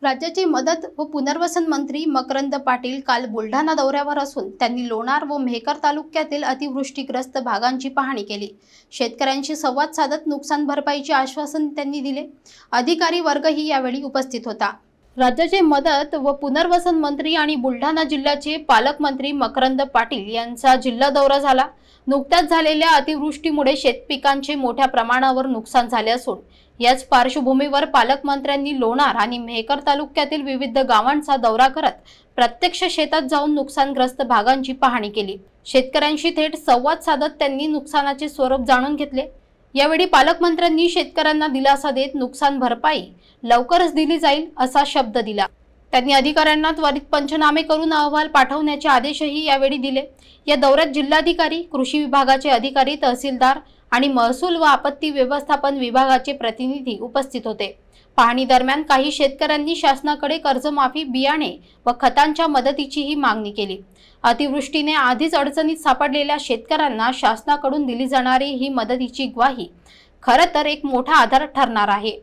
राज्याचे मदत व पुनर्वसन मंत्री मकरंद पाटील काल बुलढाणा दौऱ्यावर असून त्यांनी लोणार व मेहकर तालुक्यातील अतिवृष्टीग्रस्त भागांची पाहणी केली। शेतकऱ्यांशी संवाद साधत नुकसान भरपाईचे आश्वासन त्यांनी दिले। अधिकारी वर्गही यावेळी उपस्थित होता। राज्याचे मदत व पुनर्वसन मंत्री आणि बुलढाणा जिल्ह्याचे पालकमंत्री मकरंद पाटील यांचा जिल्हा दौरा झाला। नुकत्याच झालेल्या अतिवृष्टीमुळे शेतपिकांचे मोठ्या प्रमाणावर नुकसान झाले असून याच पार्श्वभूमीवर पालकमंत्र्यांनी लोणार आणि मेहकर तालुक्यातील विविध गावांचा दौरा करत प्रत्यक्ष शेतात जाऊन नुकसानग्रस्त भागांची पाहणी केली। शेतकऱ्यांशी थेट संवाद साधत त्यांनी नुकसानाचे स्वरूप जाणून घेतले। यावेळी पालकमंत्र्यांनी शेतकऱ्यांना दिलासा देत नुकसान भरपाई लवकरच दिली जाईल असा शब्द दिला। त्यांनी अधिकाऱ्यांना त्वरित पंचनामे करून अहवाल पाठवण्याचे आदेशही यावेळी दिले। या दौऱ्यात जिल्हाधिकारी, कृषी विभागाचे अधिकारी, तहसीलदार आणि महसूल व आपत्ती व्यवस्थापन विभागाचे प्रतिनिधी उपस्थित होते। पाहणी दरम्यान काही शेतकऱ्यांनी शासनाकडे कर्जमाफी, बियाणे व खतांच्या मदतीचीही मागणी केली। अतिवृष्टीने आधीच अडचणीत सापडलेल्या शेतकऱ्यांना शासनाकडून दिली जाणारी ही मदतीची ग्वाही खरं तर एक मोठा आधार ठरणार आहे।